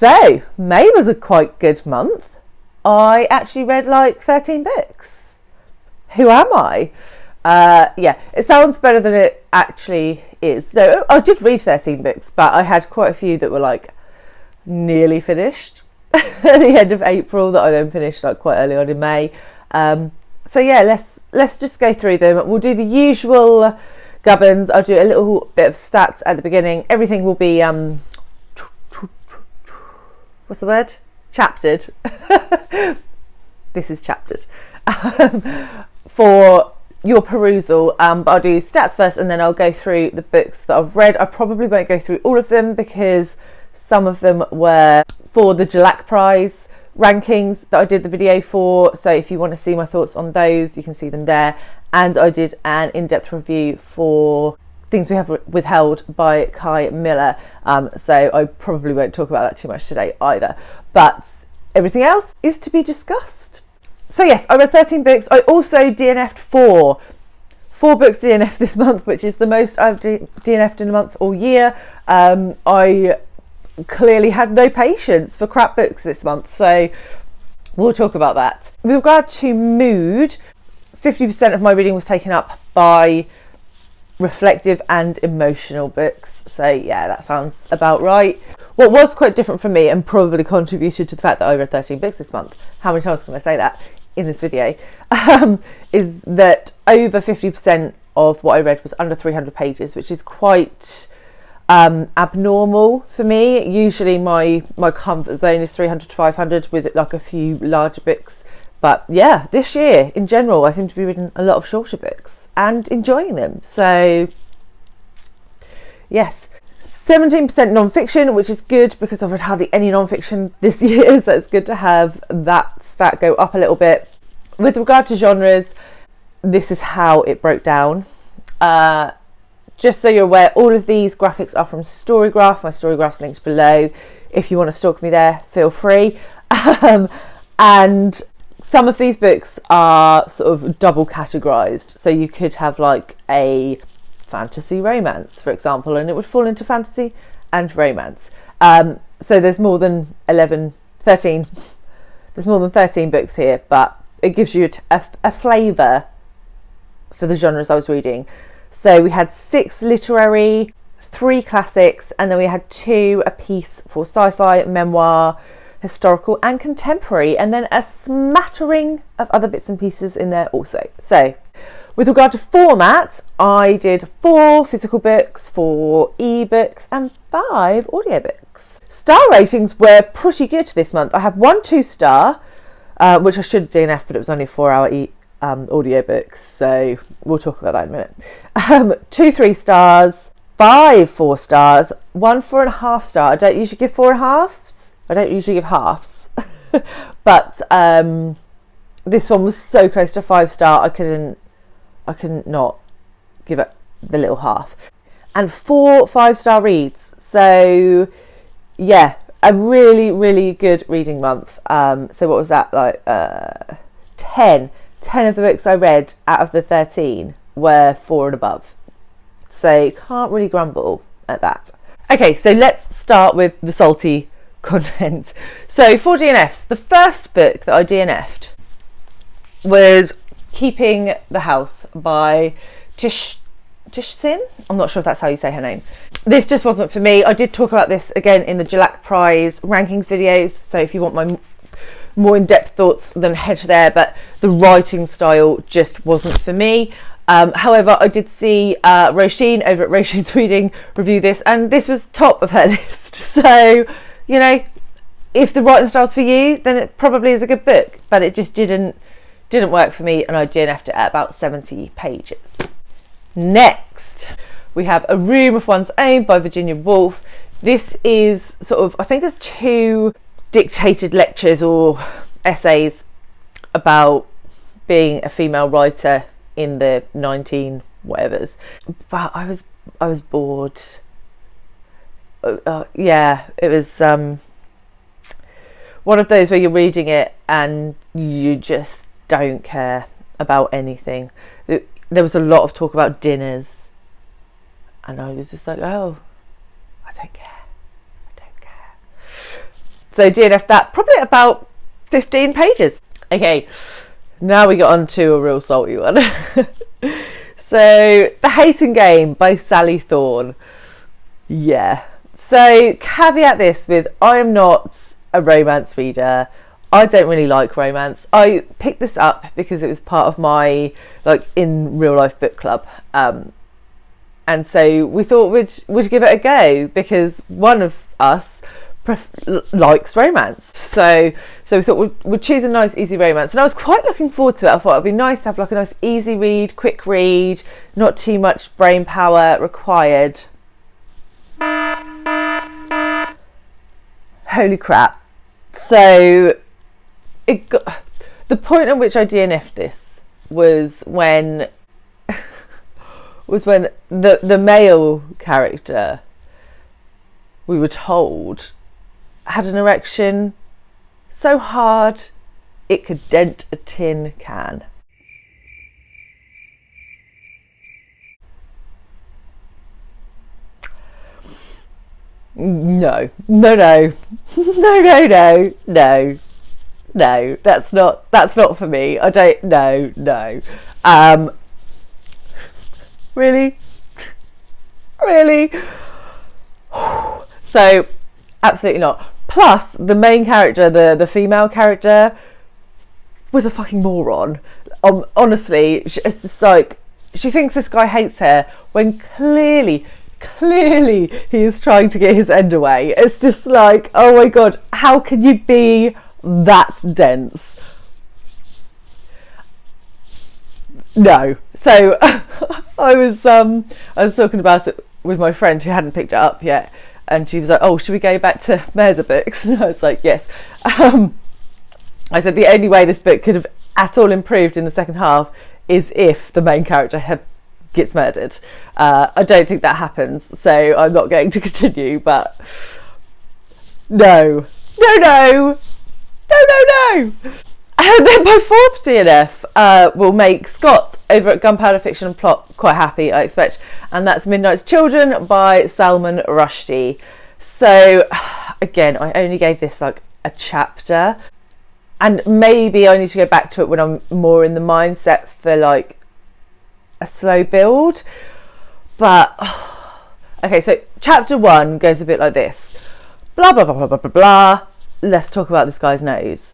So May was a quite good month. I actually read like 13 books. Who am I? Yeah, it sounds better than it actually is. No, I did read 13 books, but I had quite a few that were like nearly finished at the end of April that I then finished like quite early on in May. So yeah, let's just go through them. We'll do the usual gubbins. I'll do a little bit of stats at the beginning. Everything will be what's the word? Chaptered. This is chaptered for your perusal, but I'll do stats first and then I'll go through the books that I've read. I probably won't go through all of them because some of them were for the Jalak Prize rankings that I did the video for, so if you want to see my thoughts on those you can see them there. And I did an in-depth review for Things We Have Withheld by Kai Miller, so I probably won't talk about that too much today either, but everything else is to be discussed. So yes, I read 13 books. I also DNF'd four books DNF this month, which is the most I've DNF'd in a month all year. I clearly had no patience for crap books this month, so we'll talk about that. With regard to mood, 50% of my reading was taken up by reflective and emotional books, so yeah, that sounds about right. What was quite different for me and probably contributed to the fact that I read 13 books this month, how many times can I say that in this video, is that over 50% of what I read was under 300 pages, which is quite abnormal for me. Usually my comfort zone is 300 to 500 with like a few larger books, but yeah, this year in general I seem to be reading a lot of shorter books and enjoying them. So yes, 17% non-fiction, which is good because I've read hardly any non-fiction this year, so it's good to have that stat go up a little bit. With regard to genres, this is how it broke down. Just so you're aware, all of these graphics are from Storygraph. My Storygraph's linked below. If you want to stalk me there, feel free. And some of these books are sort of double categorized. So you could have like a fantasy romance, for example, and it would fall into fantasy and romance. So there's more than 13. There's more than 13 books here, but it gives you a flavour for the genres I was reading. So we had 6 literary, 3 classics, and then we had 2 apiece for sci-fi, memoir, historical and contemporary, and then a smattering of other bits and pieces in there also. So with regard to format, I did 4 physical books, 4 ebooks and 5 audiobooks. Star ratings were pretty good this month. I had 1 2-star, which I should DNF, but it was only a 4-hour audiobook, so we'll talk about that in a minute. 2 3 stars, 5 4 stars, 1 4.5 star. I don't usually give 4.5s. I don't usually give halves, but this one was so close to 5-star. I couldn't not give it the little half. And 4 5-star reads. So yeah, a really, really good reading month. So what was that, like 10 of the books I read out of the 13 were 4 and above. So can't really grumble at that. Okay, so let's start with the salty content. So for DNFs, the first book that I DNF'd was Keeping the House by Tishsin. I'm not sure if that's how you say her name. This just wasn't for me. I did talk about this again in the Jalak Prize rankings videos, so if you want my more in-depth thoughts then head there, but the writing style just wasn't for me. However, I did see Rushie over at Roshine's Reading review this, and this was top of her list. So, you know, if the writing style's for you, then it probably is a good book, but it just didn't work for me, and I DNF'd it at about 70 pages. Next, we have A Room of One's Own by Virginia Woolf. This is sort of, I think there's 2 dictated lectures or essays about being a female writer in the 19 whatevers, but I was bored. Yeah, it was one of those where you're reading it and you just don't care about anything. There was a lot of talk about dinners, and I was just like, oh, I don't care. So DNF that probably at about 15 pages. Okay, now we got on to a real salty one. So, The Hating Game by Sally Thorne. Yeah. So, caveat this with, I am not a romance reader. I don't really like romance. I picked this up because it was part of my, like, in real life book club. And so we thought we'd give it a go because one of us likes romance. So we thought we'd choose a nice easy romance, and I was quite looking forward to it. I thought it'd be nice to have like a nice easy read, quick read, not too much brain power required. Holy crap. So the point at which I DNF'd this was when the male character, we were told, had an erection so hard it could dent a tin can. No, that's not for me. I don't, no. Really? So, absolutely not. Plus, the main character, the female character, was a fucking moron. Honestly, it's just like, she thinks this guy hates her when clearly he is trying to get his end away. It's just like, oh my god, how can you be that dense? No. So I was talking about it with my friend who hadn't picked it up yet, and she was like, oh, should we go back to murder books? And I was like, yes. I said the only way this book could have at all improved in the second half is if the main character gets murdered. I don't think that happens, so I'm not going to continue, but no. And then my fourth DNF will make Scott over at Gunpowder Fiction and Plot quite happy, I expect, and that's Midnight's Children by Salman Rushie. So again, I only gave this like a chapter, and maybe I need to go back to it when I'm more in the mindset for like a slow build. But okay, so chapter 1 goes a bit like this: blah blah blah blah blah blah blah. Let's talk about this guy's nose.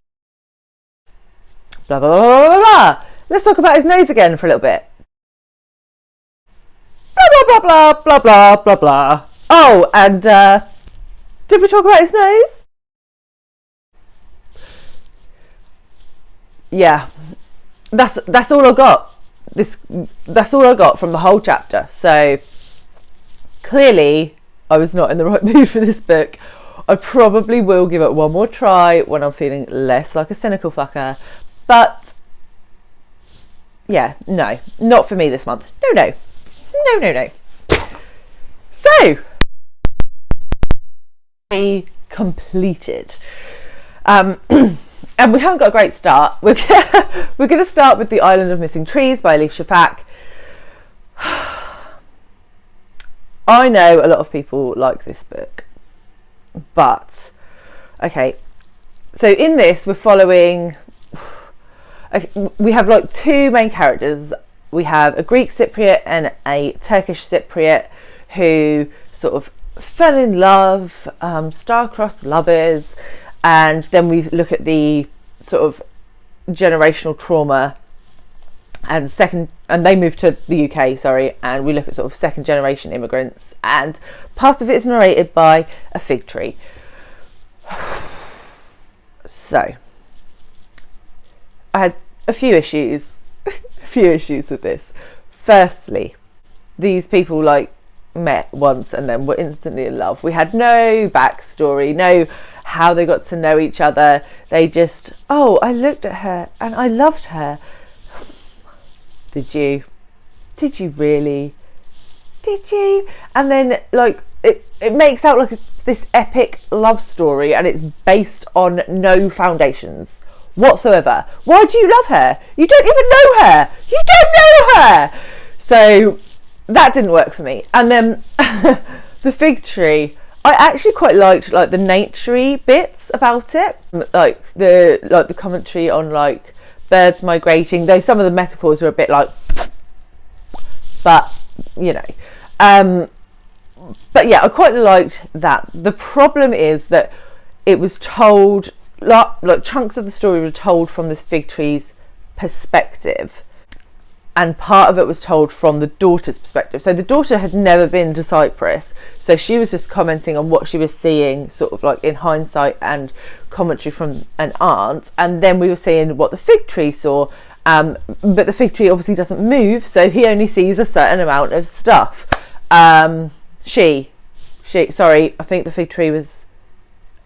Blah blah blah blah blah. Let's talk about his nose again for a little bit. Blah blah blah blah blah blah blah. Oh, and did we talk about his nose? Yeah, that's all I got. That's all I got from the whole chapter. So clearly I was not in the right mood for this book. I probably will give it one more try when I'm feeling less like a cynical fucker. But yeah, no, not for me this month. No. So we completed. And we haven't got a great start. We're going to start with The Island of Missing Trees by Elif Shafak. I know a lot of people like this book, but okay. So in this, we're following. We have like two main characters. We have a Greek Cypriot and a Turkish Cypriot who sort of fell in love, star-crossed lovers. And then we look at the sort of generational trauma and they moved to the UK, and we look at sort of second generation immigrants, and part of it is narrated by a fig tree. So I had a few issues with this. Firstly, these people like met once and then were instantly in love. We had no backstory, no how they got to know each other. They just, oh, I looked at her and I loved her. Did you really? Did you? And then like it makes out like it's this epic love story, and it's based on no foundations whatsoever. Why do you love her? You don't even know her. You don't know her. So that didn't work for me. And then the fig tree. I actually quite liked like the naturey bits about it, like the commentary on like birds migrating, though some of the metaphors are a bit like, but you know, but yeah, I quite liked that. The problem is that it was told like chunks of the story were told from this fig tree's perspective, and part of it was told from the daughter's perspective. So the daughter had never been to Cyprus, so she was just commenting on what she was seeing sort of like in hindsight and commentary from an aunt, and then we were seeing what the fig tree saw, but the fig tree obviously doesn't move, so he only sees a certain amount of stuff. She sorry, I think the fig tree was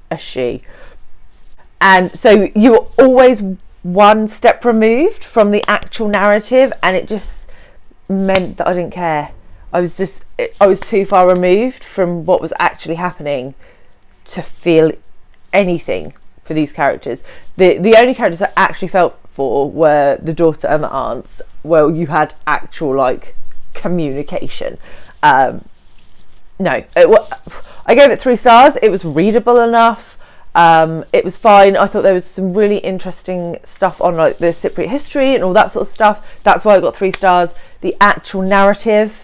a she, and so you were always one step removed from the actual narrative, and it just meant that I didn't care. I was too far removed from what was actually happening to feel anything for these characters. The only characters I actually felt for were the daughter and the aunts, where you had actual like communication. No, I gave it 3 stars. It was readable enough. It was fine. I thought there was some really interesting stuff on like the Cypriot history and all that sort of stuff. That's why I got 3 stars. The actual narrative,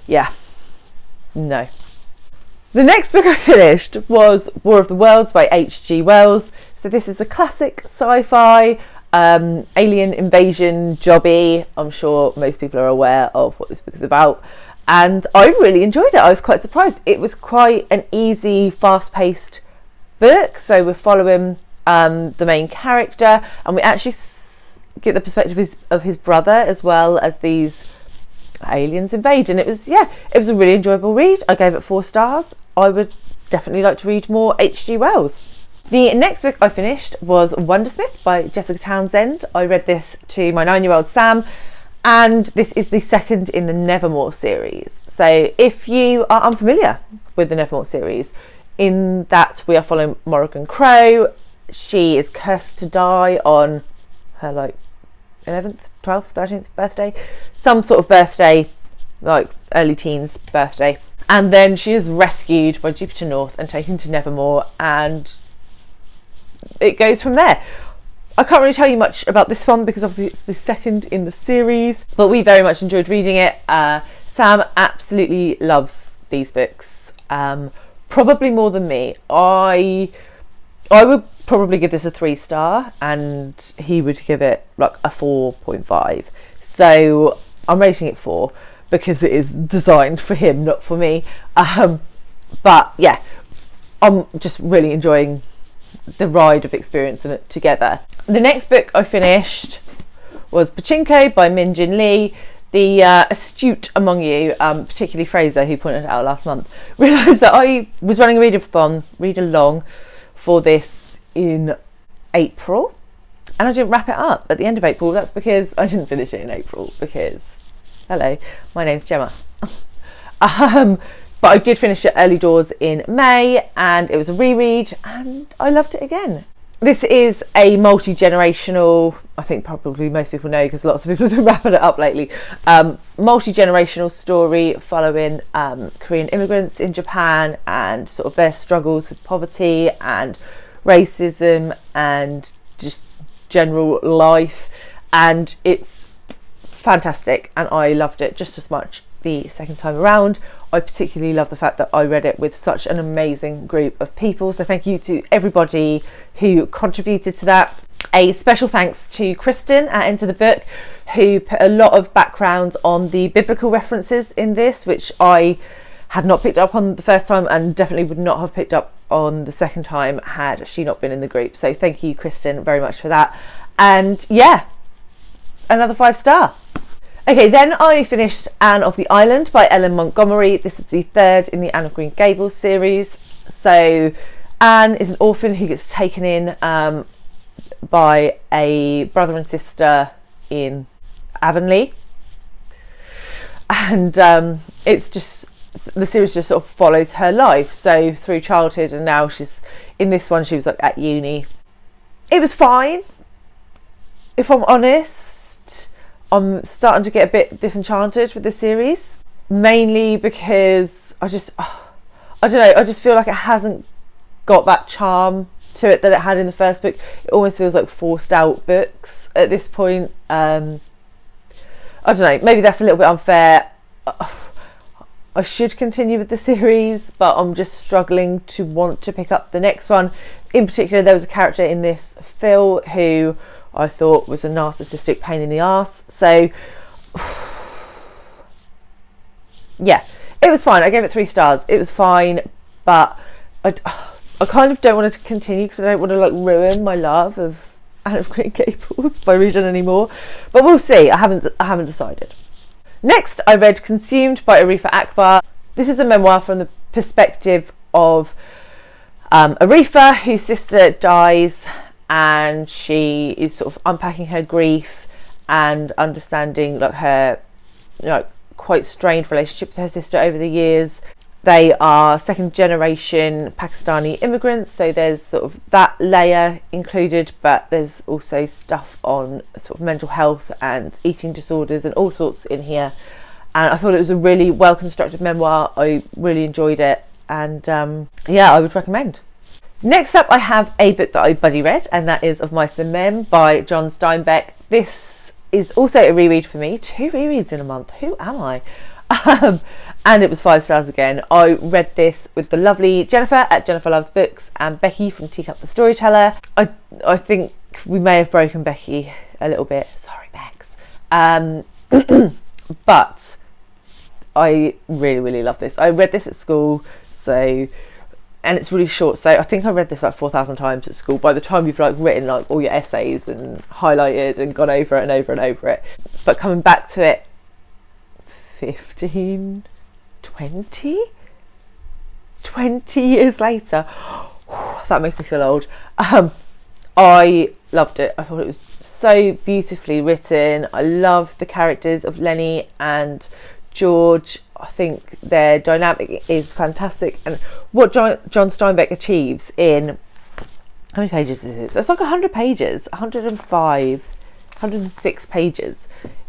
yeah, no. The next book I finished was War of the Worlds by H.G. Wells. So this is a classic sci-fi alien invasion jobby. I'm sure most people are aware of what this book is about, and I really enjoyed it. I was quite surprised. It was quite an easy, fast-paced book. So we're following the main character, and we actually get the perspective of his brother as well as these aliens invade. And it was a really enjoyable read. I gave it 4 stars. I would definitely like to read more H.G. Wells. The next book I finished was Wundersmith by Jessica Townsend. I read this to my 9-year-old Sam, and this is the second in the Nevermore series. So if you are unfamiliar with the Nevermore series, in that we are following Morrigan Crow. She is cursed to die on her like 11th, 12th, 13th birthday, some sort of birthday, like early teens birthday, and then she is rescued by Jupiter North and taken to Nevermore, and it goes from there. I can't really tell you much about this one because obviously it's the second in the series, but we very much enjoyed reading it. Sam absolutely loves these books, probably more than me. I would probably give this a 3 star, and he would give it like a 4.5. So I'm rating it 4 because it is designed for him, not for me. But yeah, I'm just really enjoying the ride of experiencing it together. The next book I finished was Pachinko by Min Jin Lee. The astute among you, particularly Fraser, who pointed it out last month, realised that I was running a read along for this in April, and I didn't wrap it up at the end of April. That's because I didn't finish it in April because, hello, my name's Gemma. But I did finish it early doors in May, and it was a reread, and I loved it again. This is a multi-generational, I think probably most people know because lots of people have been wrapping it up lately, multi-generational story following Korean immigrants in Japan and sort of their struggles with poverty and racism and just general life, and it's fantastic, and I loved it just as much the second time around. I particularly love the fact that I read it with such an amazing group of people, so thank you to everybody who contributed to that. A special thanks to Kristen at Enter the Book, who put a lot of background on the biblical references in this, which I had not picked up on the first time and definitely would not have picked up on the second time had she not been in the group. So thank you, Kristen, very much for that. And yeah, another 5 star. Okay, then I finished Anne of the Island by Ellen Montgomery. This is the third in the Anne of Green Gables series. So Anne is an orphan who gets taken in by a brother and sister in Avonlea, and it's just, the series just sort of follows her life, so through childhood, and now she's in this one. She was like at uni. It was fine, if I'm honest. I'm starting to get a bit disenchanted with the series, mainly because I don't know, I just feel like it hasn't got that charm to it that it had in the first book. It almost feels like forced out books at this point. I don't know, maybe that's a little bit unfair. I should continue with the series, but I'm just struggling to want to pick up the next one. In particular, there was a character in this, Phil, who I thought was a narcissistic pain in the arse. So yeah, it was fine. I gave it 3 stars. It was fine, but I kind of don't want to continue because I don't want to like ruin my love of Anne of Green Gables by reading anymore. But we'll see. I haven't decided. Next, I read Consumed by Arifa Akbar. This is a memoir from the perspective of Arifa, whose sister dies, and she is sort of unpacking her grief and understanding like her, you know, quite strained relationship with her sister over the years. They are second generation Pakistani immigrants, so there's sort of that layer included, but there's also stuff on sort of mental health and eating disorders and all sorts in here. And I thought it was a really well constructed memoir. I really enjoyed it, and yeah, I would recommend. Next up, I have a book that I buddy read, and that is Of Mice and Men by John Steinbeck. This is also a reread for me. 2 rereads in a month. Who am I? And it was 5 stars again. I read this with the lovely Jennifer at Jennifer Loves Books and Becky from Teacup the Storyteller. I think we may have broken Becky a little bit. Sorry, Bex. But I really love this. I read this at school, and it's really short, so I think I read this like 4,000 times at school. By the time you've like written like all your essays and highlighted and gone over it and over and over it, but coming back to it 20 years later, that makes me feel old. I loved it. I thought it was so beautifully written. I love the characters of Lenny and George. I think their dynamic is fantastic, and what John Steinbeck achieves in, how many pages is this? It's like 100 pages, 105, 106 pages,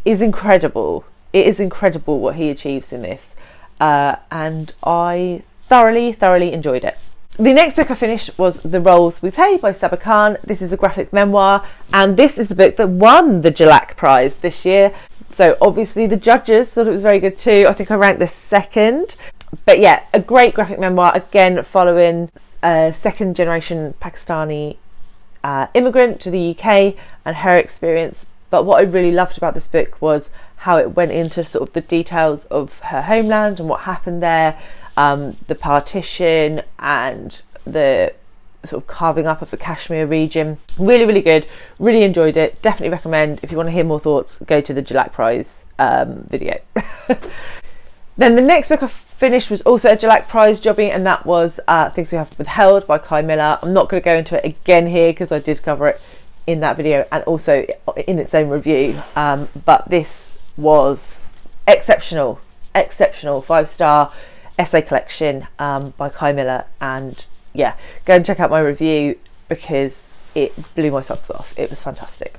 is incredible. It is incredible what he achieves in this, and I thoroughly enjoyed it. The next book I finished was The Roles We Play by Sabah Khan. This is a graphic memoir, and this is the book that won the Jalak Prize this year. So obviously the judges thought it was very good too. I think I ranked this second. But yeah, a great graphic memoir, again following a second generation Pakistani immigrant to the UK and her experience. But what I really loved about this book was how it went into sort of the details of her homeland and what happened there, the partition and the sort of carving up of the Kashmir region. Really good, really enjoyed it. Definitely recommend. If you want to hear more thoughts, go to the Jalak Prize video. Then the next book I finished was also a Jalak Prize jobbing, and that was Things We Have Withheld by Kai Miller. I'm not going to go into it again here because I did cover it in that video and also in its own review, but this was exceptional 5-star essay collection by Kai Miller, and yeah, go and check out my review because it blew my socks off. It was fantastic.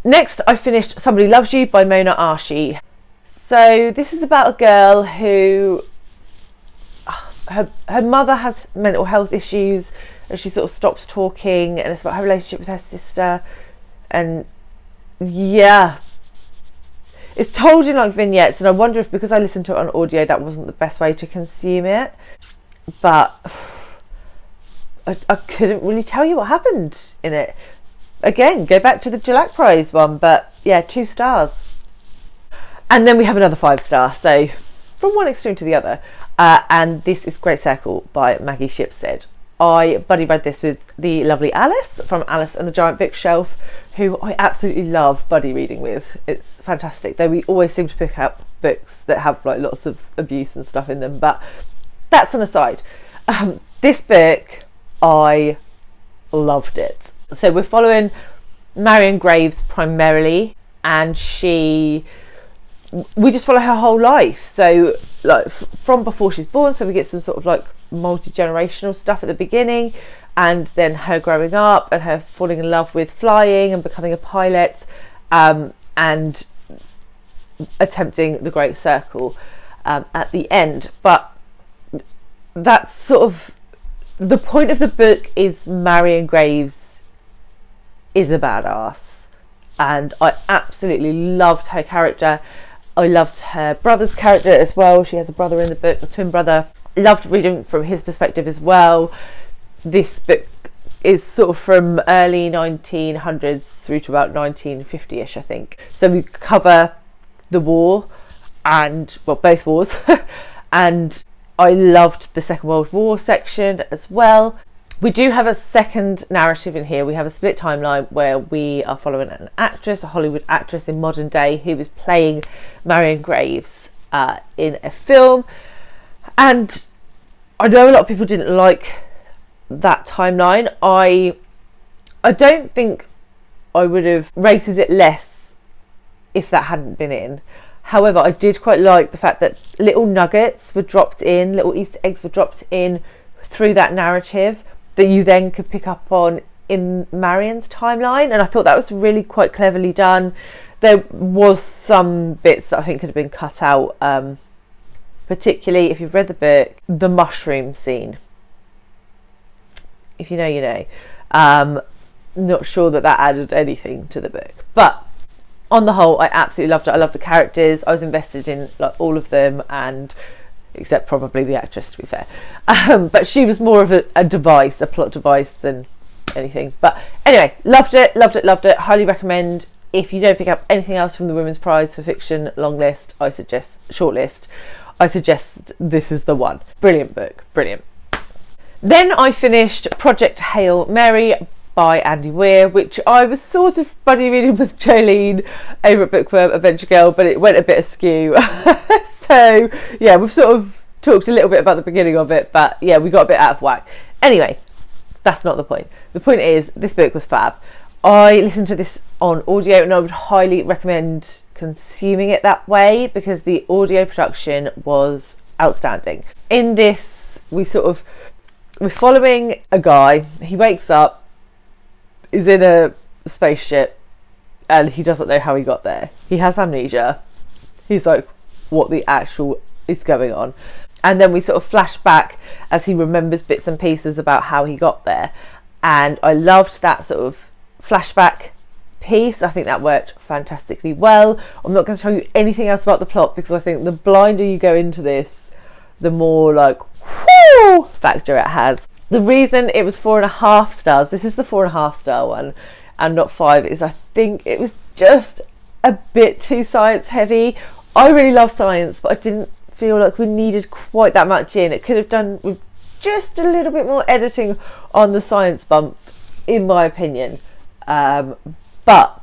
Next, I finished Somebody Loves You by Mona Arshi. So this is about a girl who her mother has mental health issues and she sort of stops talking, and it's about her relationship with her sister, and yeah, it's told in like vignettes, and I wonder if because I listened to it on audio that wasn't the best way to consume it, but I couldn't really tell you what happened in it. Again, go back to the Jalak Prize one, but yeah, 2 stars. And then we have another 5-star, so from one extreme to the other, and this is Great Circle by Maggie Shipstead. I buddy read this with the lovely Alice from Alice and the Giant Bookshelf, who I absolutely love buddy reading with. It's fantastic, though we always seem to pick up books that have like lots of abuse and stuff in them, but that's an aside. This book, I loved it. So we're following Marion Graves primarily, and we just follow her whole life, so like from before she's born, so we get some sort of like multi-generational stuff at the beginning, and then her growing up and her falling in love with flying and becoming a pilot, and attempting the Great Circle at the end. But that's sort of the point of the book. Is Marion Graves is a badass, and I absolutely loved her character. I loved her brother's character as well. She has a brother in the book, a twin brother. Loved reading from his perspective as well. This book is sort of from early 1900s through to about 1950ish, I think. So we cover the war, and well, both wars. And I loved the Second World War section as well. We do have a second narrative in here. We have a split timeline where we are following an actress, a Hollywood actress in modern day, who was playing Marion Graves in a film. And I know a lot of people didn't like that timeline. I don't think I would have rated it less if that hadn't been in. However, I did quite like the fact that little nuggets were dropped in, little Easter eggs were dropped in through that narrative that you then could pick up on in Marion's timeline, and I thought that was really quite cleverly done. There was some bits that I think could have been cut out, particularly if you've read the book, the mushroom scene. If you know, you know. Not sure that added anything to the book, but on the whole, I absolutely loved it. I loved the characters. I was invested in like all of them, and except probably the actress, to be fair. But she was more of a device, a plot device, than anything. But anyway, loved it. Highly recommend. If you don't pick up anything else from the Women's Prize for Fiction long list, shortlist, I suggest this is the one. Brilliant book, brilliant. Then I finished Project Hail Mary by Andy Weir, which I was sort of buddy reading with Jolene over at Bookworm Adventure Girl, but it went a bit askew. So yeah, we've sort of talked a little bit about the beginning of it, but yeah, we got a bit out of whack. Anyway, that's not the point. The point is, this book was fab. I listened to this on audio, and I would highly recommend consuming it that way because the audio production was outstanding. In this, we're following a guy. He wakes up, is in a spaceship, and he doesn't know how he got there. He has amnesia. He's like, what the actual is going on? And then we sort of flash back as he remembers bits and pieces about how he got there. And I loved that sort of flashback piece. I think that worked fantastically well. I'm not going to tell you anything else about the plot because I think the blinder you go into this, the more like whoo factor it has. The reason it was 4.5 stars, this is the 4.5 star one and not 5, is I think it was just a bit too science heavy. I really love science, but I didn't feel like we needed quite that much in. It could have done with just a little bit more editing on the science bump, in my opinion. But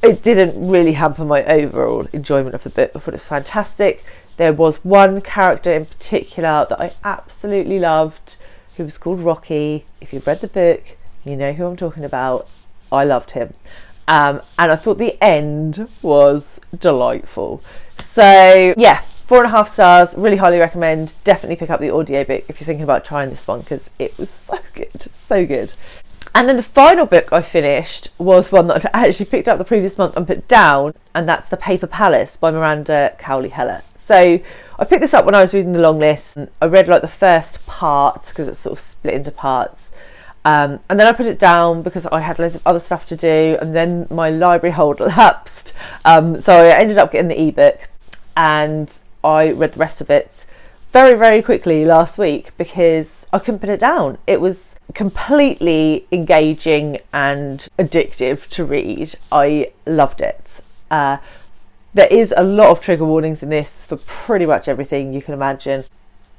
it didn't really hamper my overall enjoyment of the book. I thought it was fantastic. There was one character in particular that I absolutely loved, who was called Rocky. If you've read the book, you know who I'm talking about. I loved him. And I thought the end was delightful. So yeah, 4.5 stars, really highly recommend. Definitely pick up the audiobook if you're thinking about trying this one, because it was so good, so good. And then the final book I finished was one that I actually picked up the previous month and put down, and that's The Paper Palace by Miranda Cowley Heller. So I picked this up when I was reading the long list. I read like the first part because it's sort of split into parts. And then I put it down because I had loads of other stuff to do, and then my library hold lapsed. So I ended up getting the ebook, and I read the rest of it very, very quickly last week because I couldn't put it down. It was completely engaging and addictive to read. I loved it. There is a lot of trigger warnings in this for pretty much everything you can imagine,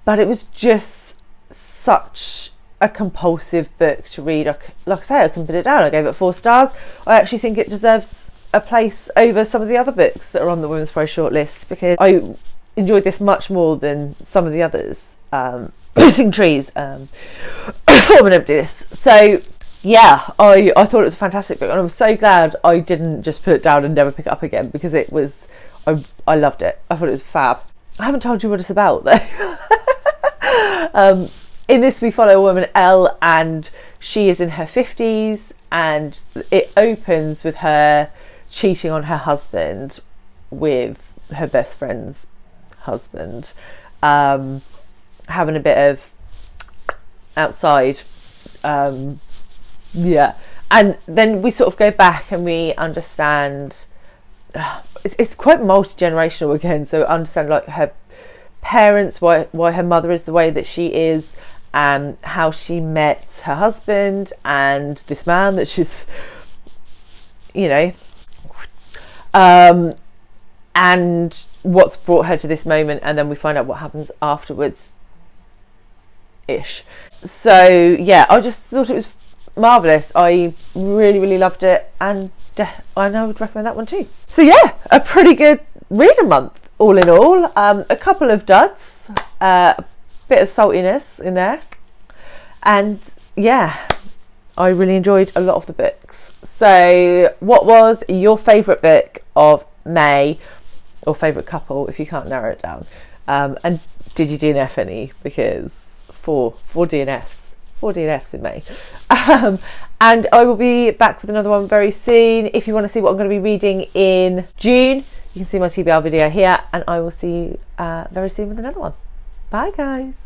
but it was just such a compulsive book to read. Like I say, I couldn't put it down. I gave it 4 stars. I actually think it deserves a place over some of the other books that are on the Women's Prize shortlist because I enjoyed this much more than some of the others. Missing Trees, Form and Emptiness. So yeah, I thought it was a fantastic book, and I was so glad I didn't just put it down and never pick it up again because it was, I loved it. I thought it was fab. I haven't told you what it's about though. In this we follow a woman, Elle, and she is in her 50s, and it opens with her cheating on her husband with her best friend's husband. having a bit of outside, yeah. And then we sort of go back and we understand, it's quite multi-generational again, so understand like her parents, why her mother is the way that she is, and how she met her husband and this man that she's, you know, and what's brought her to this moment, and then we find out what happens afterwards ish. So yeah, I just thought it was marvellous. I really loved it, and I know I would recommend that one too. So yeah, a pretty good reader month all in all. A couple of duds, a bit of saltiness in there, and yeah, I really enjoyed a lot of the books. So what was your favourite book of May, or favourite couple if you can't narrow it down, and did you DNF any? Because four DNFs in May. And I will be back with another one very soon. If you want to see what I'm going to be reading in June, you can see my TBR video here, and I will see you very soon with another one. Bye guys.